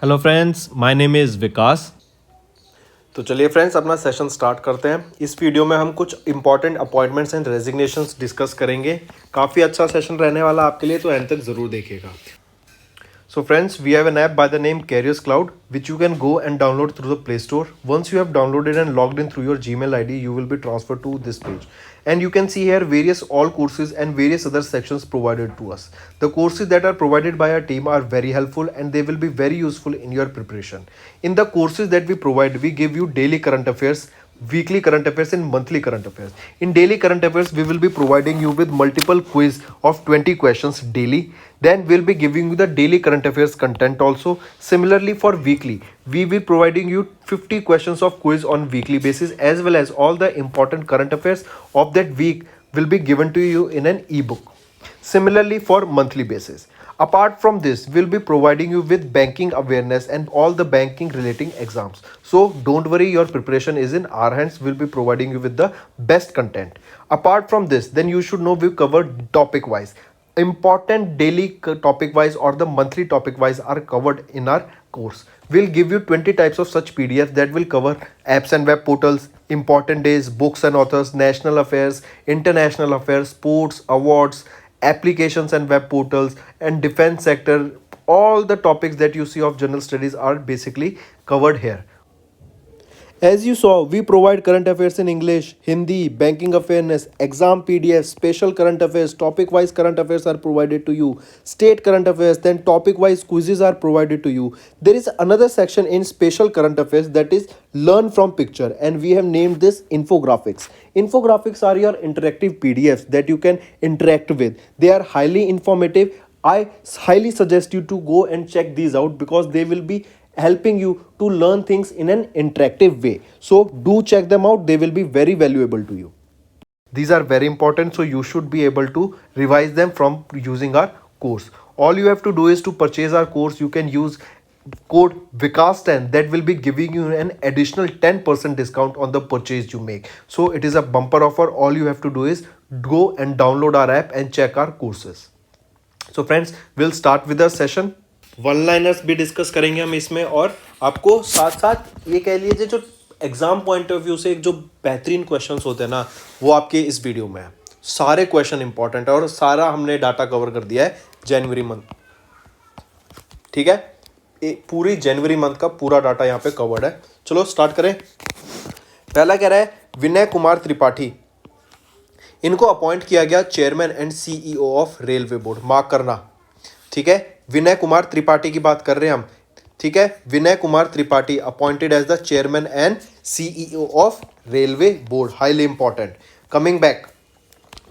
Hello friends, my name is Vikas. तो चलिए friends अपना सेशन स्टार्ट करते हैं। इस वीडियो में हम कुछ important appointments and resignations discuss करेंगे। काफ़ी अच्छा सेशन रहने वाला आपके लिए, तो एंड तक ज़रूर देखिएगा। So friends, we have an app by the name Careers Cloud, which you can go and download through the Play Store. Once you have downloaded and logged in through your Gmail ID, you will be transferred to this page. And you can see here various all courses and various other sections provided to us. The courses that are provided by our team are very helpful and they will be very useful in your preparation. In the courses that we provide, we give you daily current affairs, weekly current affairs and monthly current affairs. In daily current affairs, we will be providing you with multiple quiz of 20 questions daily. Then we'll be giving you the daily current affairs content also. Similarly for weekly, we will providing you 50 questions of quiz on weekly basis, as well as all the important current affairs of that week will be given to you in an ebook. Similarly for monthly basis. Apart from this, we'll be providing you with banking awareness and all the banking relating exams. So don't worry, your preparation is in our hands. We'll be providing you with the best content. Apart from this, then you should know we've covered topic wise. Important daily topic wise or the monthly topic wise are covered in our course. We'll give you 20 types of such PDFs that will cover apps and web portals, important days, books and authors, national affairs, international affairs, sports, awards, applications and web portals, and defense sector. All the topics that you see of general studies are basically covered here. As you saw, we provide current affairs in English, Hindi, banking awareness, exam PDF, special current affairs, topic wise current affairs are provided to you, state current affairs, then topic wise quizzes are provided to you. There is another section in special current affairs, that is learn from picture, and we have named this infographics. Infographics are your interactive PDFs that you can interact with. They are highly informative. I highly suggest you to go and check these out because they will be helping you to learn things in an interactive way. So do check them out, they will be very valuable to you. These are very important, so you should be able to revise them from using our course. All you have to do is to purchase our course. You can use code Vikas10, that will be giving you an additional 10% discount on the purchase you make. So it is a bumper offer. All you have to do is go and download our app and check our courses. So friends, we'll start with the session. One liners भी discuss करेंगे हम इसमें, और आपको साथ साथ ये कह लीजिए जो एग्जाम पॉइंट ऑफ व्यू से जो बेहतरीन क्वेश्चंस होते हैं ना, वो आपके इस वीडियो में है। सारे क्वेश्चन इंपॉर्टेंट है और सारा हमने डाटा कवर कर दिया है जनवरी मंथ। ठीक है, पूरी जनवरी मंथ का पूरा डाटा यहाँ पे कवर्ड है। चलो स्टार्ट करें। पहला कह रहा है विनय कुमार त्रिपाठी, इनको अपॉइंट किया गया chairman and CEO of railway board. Mark करना, ठीक है। विनय कुमार त्रिपाठी की बात कर रहे हैं हम, ठीक है। Vinay Kumar Tripathi appointed as the chairman and CEO of railway board, highly important. Coming back,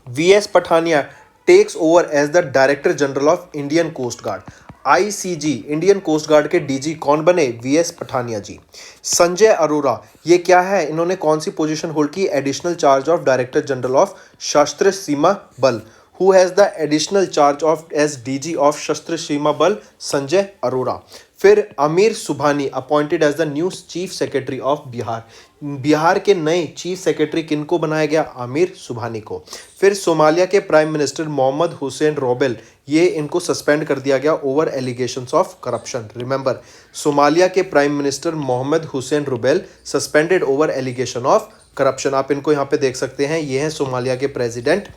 VS Pathania takes over as the director general of Indian coast guard. ICG Indian coast guard के डीजी कौन बने? वीएस पठानिया जी। संजय अरोरा, ये क्या है, इन्होंने कौन सी पोजीशन होल्ड की? Additional charge of director general of Sashastra Seema बल। Who has the additional charge of as DG of शस्त्र सीमा बल? संजय अरोरा। फिर Amir Subhani appointed as the new chief secretary of Bihar. Bihar के नए चीफ सेक्रेटरी किनको बनाया गया? आमिर सुभानी को। फिर सोमालिया के prime minister Mohamed Hussein Roble, ये इनको सस्पेंड कर दिया गया over allegations of corruption. Remember, Somalia के prime minister Mohamed Hussein Roble suspended over allegation of corruption. आप इनको यहाँ पे देख सकते हैं, ये हैं सोमालिया के प्रेसिडेंट,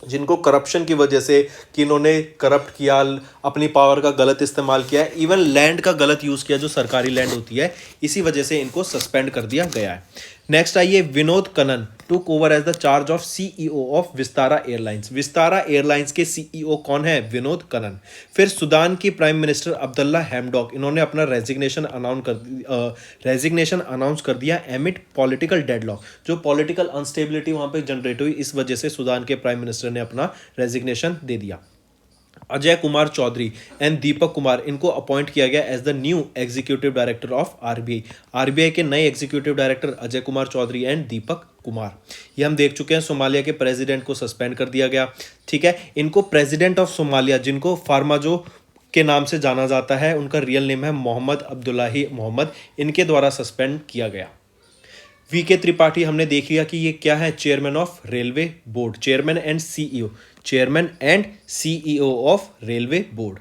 जिनको करप्शन की वजह से कि इन्होंने करप्ट किया, अपनी पावर का गलत इस्तेमाल किया है, इवन लैंड का गलत यूज़ किया जो सरकारी लैंड होती है, इसी वजह से इनको सस्पेंड कर दिया गया है। नेक्स्ट आइए, Vinod Kannan took over as the charge of CEO of Vistara airlines. Vistara airlines के सीईओ कौन है? विनोद कनन। फिर सूडान की प्राइम मिनिस्टर अब्दुल्ला हैमडॉक, इन्होंने अपना रेजिग्नेशन अनाउंस कर दिया एमिट पॉलिटिकल डेडलॉक। जो पॉलिटिकल अनस्टेबिलिटी वहाँ पे जनरेट हुई, इस वजह से सूडान के प्राइम मिनिस्टर ने अपना रेजिग्नेशन दे दिया। अजय कुमार चौधरी एंड दीपक कुमार, इनको अपॉइंट किया गया as the new executive director of RBI. RBI के नए executive director Ajay Kumar Chaudhary and Deepak Kumar. ये हम देख चुके हैं, सोमालिया के प्रेसिडेंट को सस्पेंड कर दिया गया। ठीक है, इनको प्रेसिडेंट ऑफ सोमालिया, जिनको फार्माजो के नाम से जाना जाता है, उनका रियल नेम है मोहम्मद अब्दुल्लाही मोहम्मद, इनके द्वारा सस्पेंड किया गया। वी के त्रिपाठी हमने देख लिया कि ये क्या है? Chairman of railway board, chairman and CEO, chairman and CEO of railway board.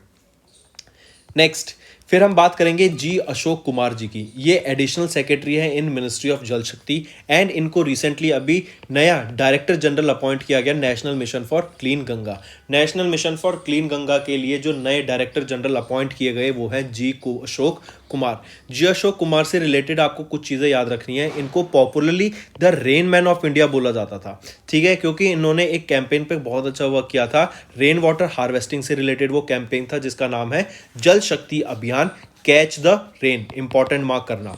Next, फिर हम बात करेंगे जी अशोक कुमार जी की। ये एडिशनल सेक्रेटरी है इन मिनिस्ट्री ऑफ जल शक्ति एंड इनको रिसेंटली अभी नया डायरेक्टर जनरल अपॉइंट किया गया national mission for clean Ganga. National mission for clean Ganga के लिए जो नए डायरेक्टर जनरल अपॉइंट किए गए वो है जी को अशोक कुमार। जी अशोक कुमार से रिलेटेड आपको कुछ चीज़ें याद रखनी है। इनको popularly the rain man of India बोला जाता था, ठीक है, क्योंकि इन्होंने एक कैंपेन पे बहुत अच्छा वर्क किया था। रेन वाटर हार्वेस्टिंग से रिलेटेड वो कैंपेन था जिसका नाम है जल शक्ति अभियान, catch the rain. Important mark करना,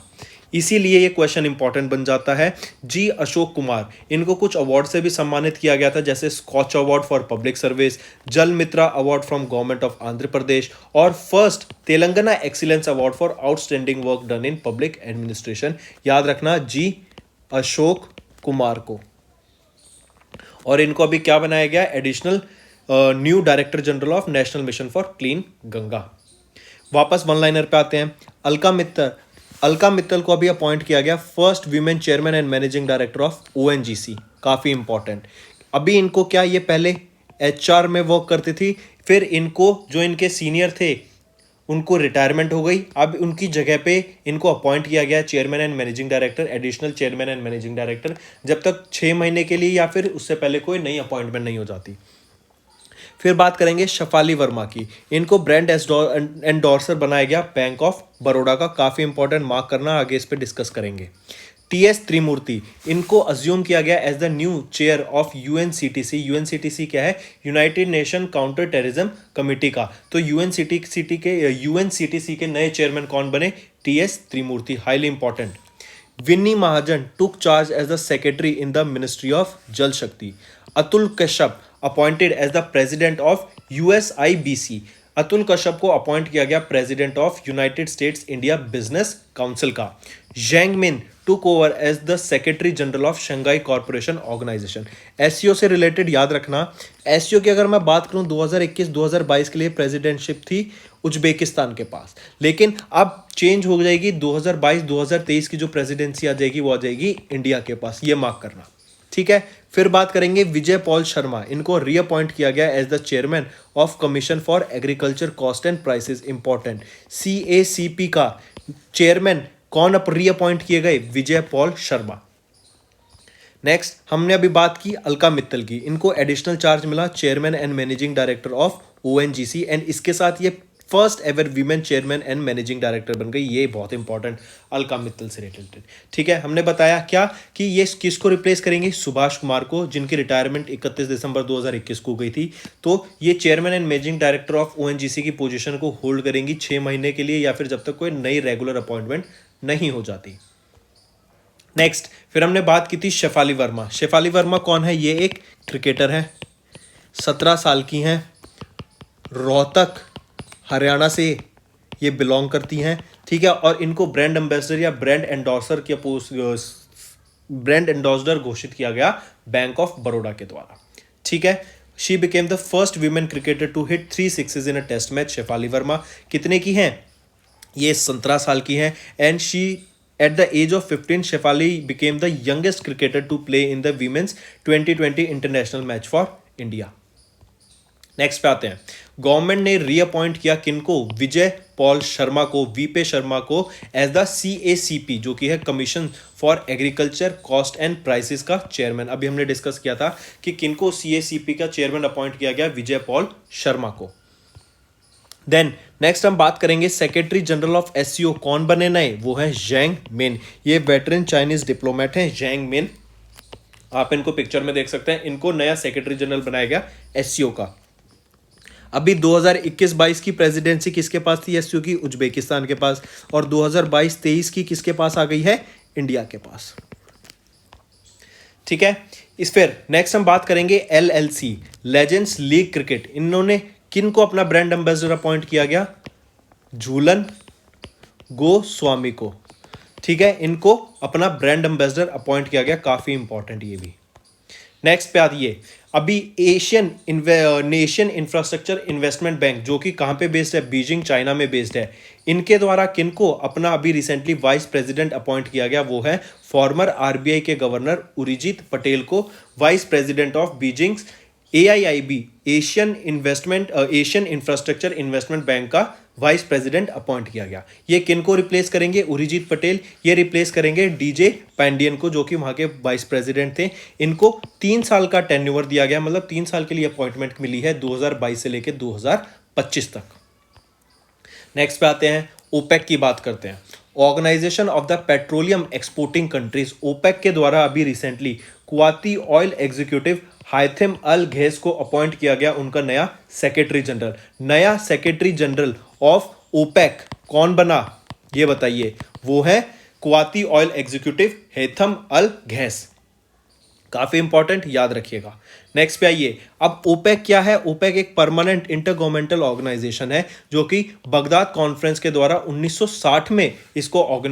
इसीलिए ये क्वेश्चन इंपॉर्टेंट बन जाता है। जी अशोक कुमार, इनको कुछ अवार्ड से भी सम्मानित किया गया था, जैसे Scotch award for public service, Jal Mitra award from government of Andhra Pradesh और first Telangana excellence award for outstanding work done in public administration. याद रखना जी अशोक कुमार को। और इनको अभी क्या बनाया गया, additional new director general of national mission for clean Ganga. वापस वन लाइनर पे आते हैं। अलका मित्तल को अभी अपॉइंट किया गया first women chairman and managing director of ONGC. काफ़ी इंपॉर्टेंट। अभी इनको क्या, ये पहले एचआर में वर्क करती थी, फिर इनको जो इनके सीनियर थे उनको रिटायरमेंट हो गई, अब उनकी जगह पे इनको अपॉइंट किया गया chairman and managing director, additional chairman and managing director, जब तक 6 महीने के लिए या फिर उससे पहले कोई नई अपॉइंटमेंट नहीं हो जाती। फिर बात करेंगे शफाली वर्मा की। इनको ब्रांड एंडोर्सर बनाया गया बैंक ऑफ बड़ौदा का। काफ़ी इंपॉर्टेंट, मार्क करना, आगे इस पर डिस्कस करेंगे। टीएस त्रिमूर्ति, इनको अज्यूम किया गया as the new chair of UNCTC. UNCTC क्या है, United Nation counter terrorism committee का। तो यूएनसीटीसी के नए चेयरमैन कौन बने, TS Tirumurti. Highly important. Vinni Mahajan took charge as the secretary in the ministry of Jal Shakti. Atul Kashyap appointed as the president of USIBC. Atul Kashyap को appoint किया गया president of United States India business council का। Zhang Ming took over as the secretary general of Shanghai corporation organisation. SCO से related याद रखना, SCO की अगर मैं बात करूं 2021-2022 के लिए प्रेसिडेंटशिप थी उज्बेकिस्तान के पास, लेकिन अब चेंज हो जाएगी। 2022-2023 की जो प्रेसिडेंसी आ जाएगी वो आ जाएगी इंडिया के पास, ये मार्क करना, ठीक है। फिर बात करेंगे विजय पॉल शर्मा। इनको रीअपॉइंट किया गया as the chairman of commission for agriculture cost and prices. Important, CACP का चेयरमैन कौन रीअपॉइंट किए गए, विजय पॉल शर्मा। नेक्स्ट हमने अभी बात की अलका मित्तल की। इनको एडिशनल चार्ज मिला chairman and managing director of ONGC and इसके साथ ये first ever women chairman and managing director बन गई। ये बहुत इंपॉर्टेंट, अलका मित्तल से रिलेटेड, ठीक है। हमने बताया क्या कि ये किसको रिप्लेस करेंगे, सुभाष कुमार को, जिनकी रिटायरमेंट 31 दिसंबर 2021 को गई थी। तो ये chairman and managing director of ONGC की पोजीशन को होल्ड करेंगी 6 महीने के लिए या फिर जब तक कोई नई रेगुलर अपॉइंटमेंट नहीं हो जाती। नेक्स्ट फिर हमने बात की थी शेफाली वर्मा। शेफाली वर्मा कौन है, ये एक क्रिकेटर है, 17 साल की हैं, रोहतक हरियाणा से ये बिलोंग करती हैं, ठीक है। और इनको ब्रांड एम्बेसडर या ब्रांड एंडोर्सर घोषित किया गया बैंक ऑफ बड़ौदा के द्वारा, ठीक है। She became the first women cricketer to hit 3 sixes in a test match. Shafali Verma कितने की हैं, ये 17 साल की हैं and she at the age of 15 Shafali became the youngest cricketer to play in the women's 2020 international match for India. Next पे आते हैं, गवर्नमेंट ने रीअपॉइंट किया किनको, विजय पॉल शर्मा को, वीपे शर्मा को एज द सीएसीपी जो कि है commission for agriculture cost and prices का चेयरमैन। अभी हमने डिस्कस किया था कि किनको सीएसीपी का चेयरमैन अपॉइंट किया गया, विजय पॉल शर्मा को। देन नेक्स्ट हम बात करेंगे सेक्रेटरी जनरल ऑफ एससीओ कौन बने नए, वो है जैंग मिन। ये वेटरन चाइनीज डिप्लोमेट हैं जैंग मिन, आप इनको पिक्चर में देख सकते हैं। इनको नया सेक्रेटरी जनरल बनाया गया एससीओ का। अभी 2021-22 की प्रेसिडेंसी किसके पास थी एससीओ की, उज्बेकिस्तान के पास, और 2022-23 की किसके पास आ गई है, इंडिया के पास, ठीक है। इस फिर नेक्स्ट हम बात करेंगे एलएलसी लेजेंड्स लीग क्रिकेट। इन्होंने किन को अपना ब्रांड एम्बेसडर अपॉइंट किया गया, झूलन गोस्वामी को, ठीक है। इनको अपना ब्रांड एम्बेसडर अपॉइंट किया गया, काफी इंपॉर्टेंट ये भी। नेक्स्ट पे आती है अभी Asian nation infrastructure investment bank जो कि कहाँ पे बेस्ड है, बीजिंग चाइना में बेस्ड है। इनके द्वारा किनको अपना अभी रिसेंटली वाइस प्रेसिडेंट अपॉइंट किया गया, वो है फॉर्मर आरबीआई के गवर्नर उर्जित पटेल को vice president of Beijing AIIB Asian infrastructure investment bank का वाइस प्रेसिडेंट अपॉइंट किया गया। ये किन को रिप्लेस करेंगे? उरिजीत पटेल। ये रिप्लेस करेंगे डीजे पांडियन को, जो कि वहां के वाइस प्रेसिडेंट थे। इनको 3 साल का टेन्योर दिया गया, मतलब 3 साल के लिए अपॉइंटमेंट मिली है 2022 से लेकर 2025 तक। नेक्स्ट पे आते हैं, ओपेक की बात करते हैं। Organisation of the petroleum exporting countries, OPEC के द्वारा अभी recently Kuwaiti oil executive Haitham Al Ghais को अपॉइंट किया गया, उनका नया सेक्रेटरी जनरल। नया सेक्रेटरी जनरल ऑफ ओपेक कौन बना ये बताइए? वो है Kuwaiti oil executive Haitham Al Ghais. काफी इंपॉर्टेंट, याद रखिएगा। नेक्स्ट पे आइए, अब ओपेक क्या है? ओपेक एक परमानेंट इंटरगवर्नमेंटल ऑर्गेनाइजेशन है, जो कि बगदाद कॉन्फ्रेंस के द्वारा 1960 में इसको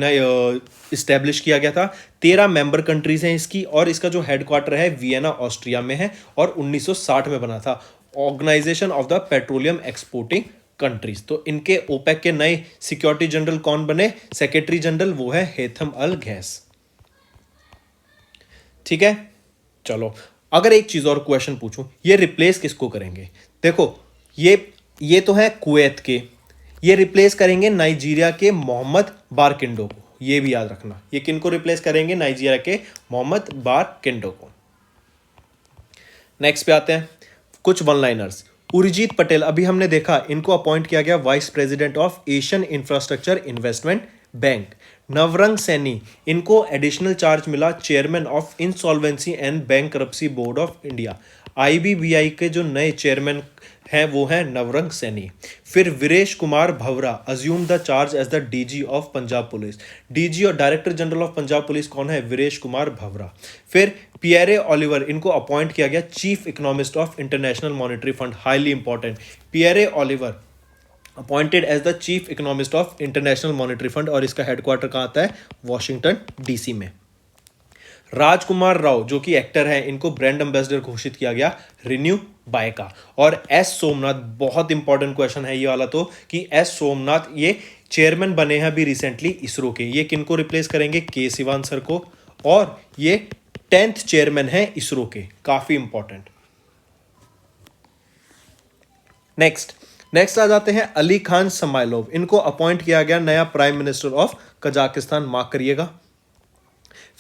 इस्टेब्लिश किया गया था। 13 मेंबर कंट्रीज हैं इसकी, और इसका जो हेडक्वार्टर है वियना ऑस्ट्रिया में है, और 1960 में बना था। Organisation of the petroleum exporting countries. तो इनके ओपेक के नए सिक्योरिटी जनरल कौन बने? सेक्रेटरी जनरल वो है हैथम अल घैस। ठीक है, चलो अगर एक चीज और क्वेश्चन पूछूं, ये रिप्लेस किसको करेंगे? देखो ये तो है कुवैत के, ये रिप्लेस करेंगे नाइजीरिया के मोहम्मद बारकिंडो को। ये भी याद रखना, ये किनको रिप्लेस करेंगे? नाइजीरिया के मोहम्मद बारकिंडो को। नेक्स्ट पे आते हैं, कुछ वन लाइनर्स। उर्जित पटेल, अभी हमने देखा इनको अपॉइंट किया गया vice president of Asian infrastructure investment bank. Navrang Saini, इनको एडिशनल चार्ज मिला chairman of insolvency and bankruptcy board of India. IBBI के जो नए चेयरमैन हैं वो हैं नवरंग सैनी। फिर Viresh Kumar Bhawra assume the charge as the DG of Punjab police. DG और director general of Punjab police कौन है? वीरेश कुमार भवरा। फिर पियरे ओलिवर, इनको अपॉइंट किया गया chief economist of international monetary fund. Highly important, Pierre Olivier appointed as the chief economist of international monetary fund, और इसका headquarter कहाँ आता है? वॉशिंगटन डीसी में। राजकुमार राव, जो कि एक्टर हैं, इनको ब्रांड एम्बेसडर घोषित किया गया रिन्यू बाय का। और एस सोमनाथ, बहुत इंपॉर्टेंट क्वेश्चन है ये वाला तो, कि एस सोमनाथ ये चेयरमैन बने हैं अभी रिसेंटली इसरो के। ये किनको रिप्लेस करेंगे? के सिवान सर को, और ये 10th चेयरमैन है इसरो के। काफी इंपॉर्टेंट। नेक्स्ट आ जाते हैं अली खान समाइलोव, इनको अपॉइंट किया गया नया prime minister of Kazakhstan, mark करिएगा।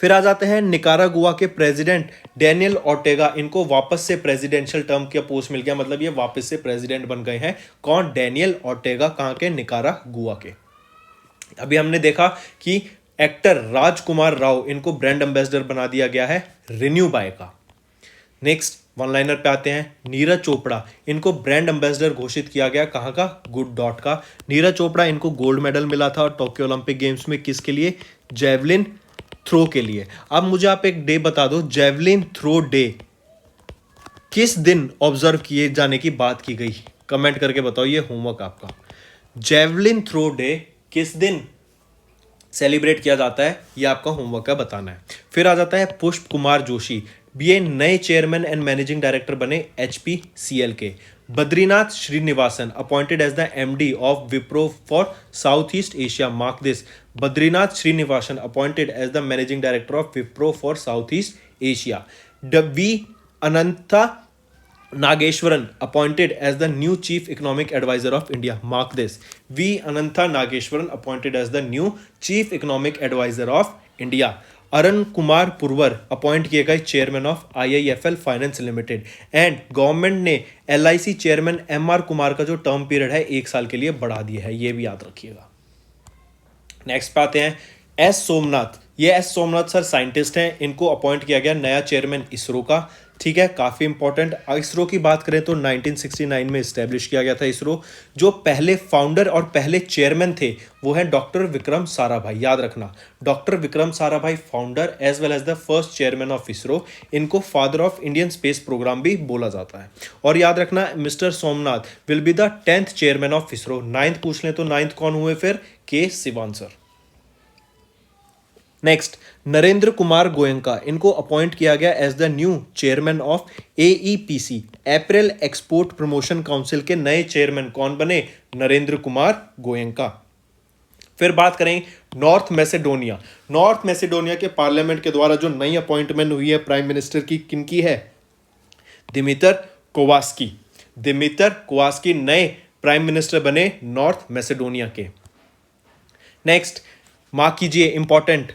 फिर आ जाते हैं निकारागुआ के प्रेसिडेंट डेनियल ऑर्टेगा, इनको वापस से प्रेसिडेंशियल टर्म का पोस्ट मिल गया, मतलब ये वापस से प्रेसिडेंट बन गए हैं। कौन? Daniel Ortega. कहां के? निकारागुआ के। अभी हमने देखा कि एक्टर राजकुमार राव, इनको ब्रांड एम्बेसडर बना दिया गया है रिन्यू बाय का। नेक्स्ट वन लाइनर पे आते हैं, नीरज चोपड़ा, इनको ब्रांड एम्बेसडर घोषित किया गया। कहां का? गुड डॉट का। नीरज चोपड़ा, इनको गोल्ड मेडल मिला था टोक्यो ओलंपिक गेम्स में। किसके लिए? जेवलिन थ्रो के लिए। अब मुझे आप एक डे बता दो, जेवलिन थ्रो डे किस दिन ऑब्जर्व किए जाने की बात की गई? कमेंट करके बताओ, ये होमवर्क आपका। जेवलिन थ्रो डे किस दिन सेलिब्रेट किया जाता है, ये आपका होमवर्क का बताना है। फिर आ जाता है पुष्प कुमार जोशी, ये नए चेयरमैन एंड मैनेजिंग डायरेक्टर बने HPCL के। Badrinath Srinivasan appointed as the MD of Wipro for south east Asia, mark this. Badrinath Srinivasan appointed as the managing director of Wipro for south east Asia. V Anantha Nageshwaran appointed as the new chief economic advisor of India, mark this. V Anantha Nageshwaran appointed as the new chief economic advisor of India. Arun Kumar Purwar appoint किए गए chairman of IIFL finance limited. And government ने LIC chairman MR Kumar का जो term period है 1 साल के लिए बढ़ा दिया है, ये भी याद रखिएगा। नेक्स्ट पे आते हैं एस सोमनाथ, ये एस सोमनाथ सर साइंटिस्ट हैं, इनको अपॉइंट किया गया नया चेयरमैन इसरो का। ठीक है, काफ़ी इंपॉर्टेंट। इसरो की बात करें तो 1969 में इस्टेब्लिश किया गया था इसरो। जो पहले फाउंडर और पहले चेयरमैन थे वो हैं डॉक्टर विक्रम साराभाई, याद रखना। Doctor Vikram Sarabhai founder as well as the first chairman of ISRO. इनको father of Indian space programme भी बोला जाता है। और याद रखना, mister Somnath will be the 10th chairman of ISRO. 9th पूछ लें तो 9th कौन हुए फिर? K Sivan sir. Next Narendra Kumar Goenka, इनको अपॉइंट किया गया as the new chairman of AEPC apparel export promotion council के नए चेयरमैन कौन बने? नरेंद्र कुमार गोयंका। फिर बात करें नॉर्थ मैसेडोनिया। नॉर्थ मैसेडोनिया के पार्लियामेंट के द्वारा जो नई अपॉइंटमेंट हुई है प्राइम मिनिस्टर की, किनकी है? दिमितर कोवास्की। दिमितर कोवास्की नए प्राइम मिनिस्टर बने नॉर्थ मैसेडोनिया के। नेक्स्ट मार्क कीजिए इंपॉर्टेंट,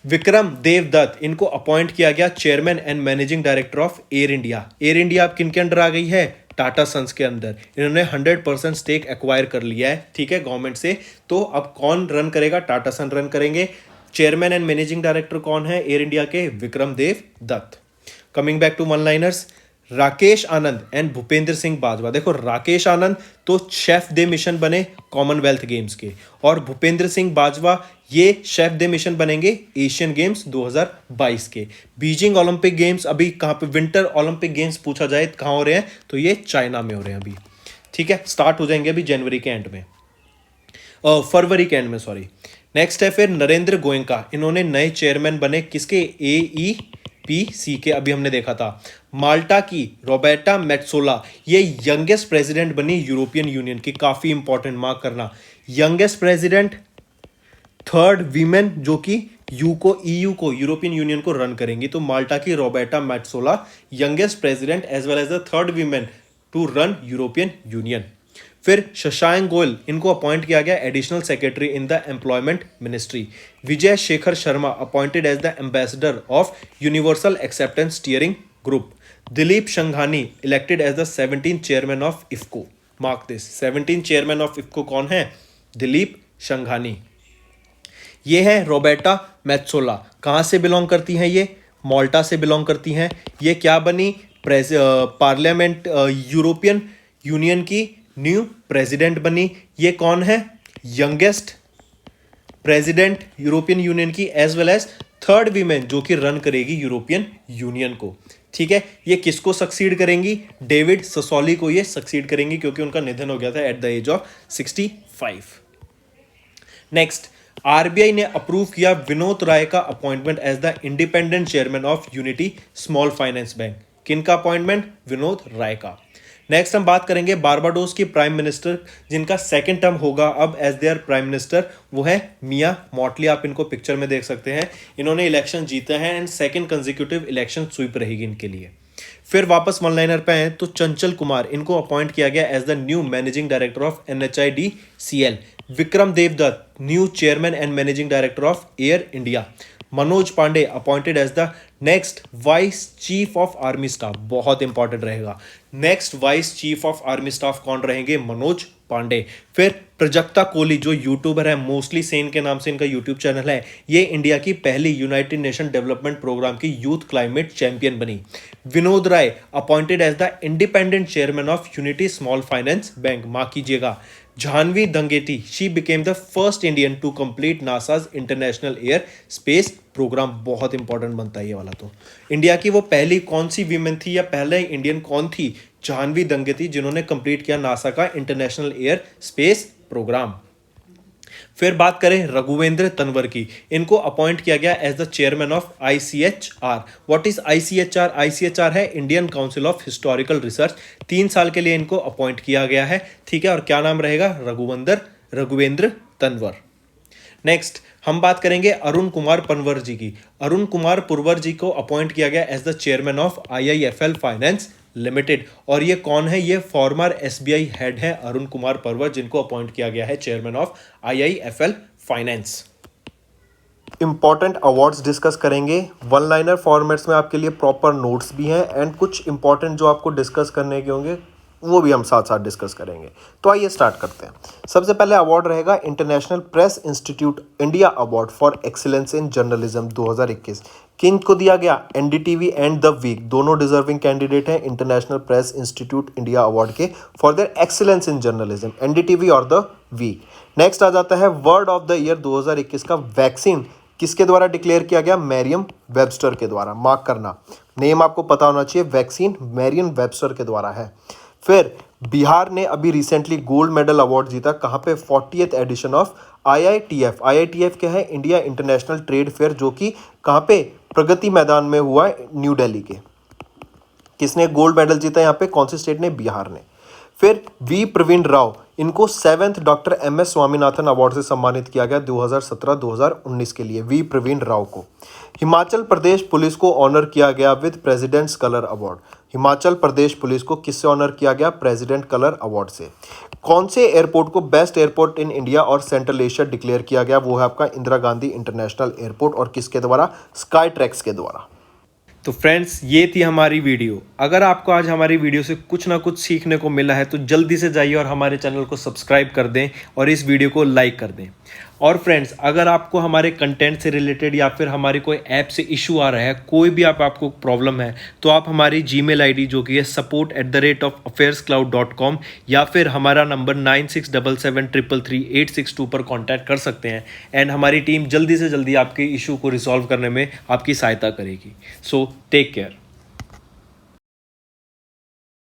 विक्रम देवदत्त, इनको अपॉइंट किया गया chairman and managing director of Air India. Air India अब किन के अंडर आ गई है? टाटा सन्स के अंदर। इन्होंने 100% स्टेक एक्वायर कर लिया है, ठीक है, गवर्नमेंट से। तो अब कौन रन करेगा? टाटा सन रन करेंगे। चेयरमैन एंड मैनेजिंग डायरेक्टर कौन है एयर इंडिया के? Vikram Dev Dutt. Coming back to one liners, Rakesh Anand and Bhupendra Singh Bajwa. देखो राकेश आनंद तो शेफ दे मिशन बने कॉमनवेल्थ गेम्स के, और भूपेंद्र सिंह बाजवा ये शेफ दे मिशन बनेंगे एशियन गेम्स 2022 के। बीजिंग ओलंपिक गेम्स अभी कहाँ पे, विंटर ओलंपिक गेम्स पूछा जाए कहाँ हो रहे हैं, तो ये चाइना में हो रहे हैं अभी, ठीक है। स्टार्ट हो जाएंगे अभी जनवरी के एंड में, फरवरी के एंड में, सॉरी। नेक्स्ट है फिर नरेंद्र गोयनका, इन्होंने नए चेयरमैन बने किसके? AEPC के, अभी हमने देखा था। माल्टा की रोबर्टा मेट्सोला, ये यंगेस्ट प्रेसिडेंट बनी यूरोपियन यूनियन की, काफी इंपॉर्टेंट, मार्क करना। यंगेस्ट प्रेसिडेंट, थर्ड वीमेन जो कि EU को यूरोपियन यूनियन को रन करेंगी। तो माल्टा की Roberta Metsola youngest president as well as the third women to run European Union. फिर शशांक गोयल, इनको अपॉइंट किया गया additional secretary in the employment ministry. Vijay Shekhar Sharma appointed as the ambassador of universal acceptance steering group. Dilip Sanghani elected as the 17th chairman of IFFCO. Mark this, 17th chairman of IFFCO कौन है? दिलीप शंघानी। ये है Roberta Metsola, कहाँ से बिलोंग करती हैं ये? माल्टा से बिलोंग करती हैं। ये क्या बनी? पार्लियामेंट यूरोपियन यूनियन की न्यू प्रेसिडेंट बनी। ये कौन है? यंगेस्ट प्रेसिडेंट यूरोपियन यूनियन की, as well as third women जो कि रन करेगी यूरोपियन यूनियन को, ठीक है। ये किसको सक्सीड करेंगी? डेविड ससोली को ये सक्सीड करेंगी, क्योंकि उनका निधन हो गया था at the age of 65। Next, RBI ने अप्रूव किया विनोद राय का appointment as the independent chairman of unity small finance bank. किनका अपॉइंटमेंट? विनोद राय का। नेक्स्ट हम बात करेंगे बारबाडोस की प्राइम मिनिस्टर, जिनका सेकंड टर्म होगा अब एज देयर प्राइम मिनिस्टर, वो है मिया मॉटली। आप इनको पिक्चर में देख सकते हैं। इन्होंने इलेक्शन जीता है and second consecutive election sweep रहेगी इनके लिए। फिर वापस वन लाइनर पे आए तो चंचल कुमार, इनको अपॉइंट किया गया as the new managing director of NHIDCL। Vikram Devdutt new chairman and managing director of Air India. Manoj Pande appointed as the next vice chief of army staff. बहुत इंपॉर्टेंट रहेगा, next vice chief of army staff कौन रहेंगे? मनोज पांडे। फिर प्रजक्ता कोहली जो यूट्यूबर है, mostly Sen के नाम से इनका यूट्यूब चैनल है, ये इंडिया की पहली यूनाइटेड नेशन डेवलपमेंट प्रोग्राम की यूथ क्लाइमेट चैंपियन बनी। Vinod Rai appointed as the independent chairman of unity small finance Bank. Mark कीजिएगा, Jahnavi Dangeti, she became the first Indian to complete NASA's international air space programme. बहुत important बनता है ये वाला। तो India की वो पहली कौन सी वीमेन थी या पहले इंडियन कौन थी? जानवी दंगेती, जिन्होंने कंप्लीट किया नासा का इंटरनेशनल एयर स्पेस प्रोग्राम। फिर बात करें रघुवेंद्र तंवर की, इनको अपॉइंट किया गया as the chairman of ICHR। What is ICHR? ICHR है Indian council of historical research. 3 साल के लिए इनको अपॉइंट किया गया है, ठीक है। और क्या नाम रहेगा? रघुवेंद्र तंवर। नेक्स्ट हम बात करेंगे अरुण कुमार पनवर जी की। अरुण कुमार पुरवर जी को अपॉइंट किया गया as the chairman of IIFL finance limited. और ये कौन है? ये फॉर्मर SBI हेड है अरुण कुमार परवर, जिनको अपॉइंट किया गया है chairman of IIFL finance. Important awards discuss करेंगे, वन लाइनर फॉर्मेट्स में आपके लिए प्रॉपर नोट्स भी हैं एंड कुछ इंपॉर्टेंट जो आपको डिस्कस करने के होंगे वो भी हम साथ साथ डिस्कस करेंगे। तो आइए स्टार्ट करते हैं। सबसे पहले अवार्ड रहेगा International Press Institute India award for excellence in journalism 2021। किन को दिया गया? NDTV एंड द वीक, दोनों डिजर्विंग कैंडिडेट हैं International Press Institute India award के for their excellence in journalism, NDTV और द वीक। नेक्स्ट आ जाता है वर्ड ऑफ द ईयर 2021 का वैक्सीन किसके द्वारा डिक्लेयर किया गया? मैरियम वेबस्टर के द्वारा। मार्क करना, नेम आपको पता होना चाहिए, वैक्सीन मैरियम वेबस्टर के द्वारा है। फिर बिहार ने अभी रिसेंटली गोल्ड मेडल अवार्ड जीता, कहाँ पे? 40th addition of IITF। IITF क्या है? इंडिया इंटरनेशनल ट्रेड फेयर, जो कि कहाँ पे? प्रगति मैदान में हुआ है, न्यू दिल्ली के। किसने गोल्ड मेडल जीता यहाँ पे? कौन से स्टेट ने? बिहार ने। फिर V प्रवीण राव, इनको 7th doctor MS Swaminathan award से सम्मानित किया गया 2017-2019 के लिए, V प्रवीण राव को। हिमाचल प्रदेश पुलिस को ऑनर किया गया with president's colour award. Himachal Pradesh police को किससे ऑनर किया गया? प्रेसिडेंट कलर अवार्ड से। कौन से एयरपोर्ट को बेस्ट एयरपोर्ट इन इंडिया और सेंट्रल एशिया डिक्लेयर किया गया? वो है आपका इंदिरा गांधी इंटरनेशनल एयरपोर्ट, और किसके द्वारा? स्काई ट्रैक्स के द्वारा। तो फ्रेंड्स, ये थी हमारी वीडियो। अगर आपको आज हमारी वीडियो से कुछ ना कुछ सीखने को मिला है तो जल्दी से जाइए और हमारे चैनल को सब्सक्राइब कर दें और इस वीडियो को लाइक कर दें। और फ्रेंड्स, अगर आपको हमारे कंटेंट से रिलेटेड या फिर हमारी कोई ऐप से इशू आ रहा है, कोई भी आपको प्रॉब्लम है, तो आप हमारी जीमेल आईडी जो कि है support@affairscloud.com या फिर हमारा नंबर 9677333862 पर कांटेक्ट कर सकते हैं एंड हमारी टीम जल्दी से जल्दी आपके इशू को रिजॉल्व करने में आपकी सहायता करेगी। So take care.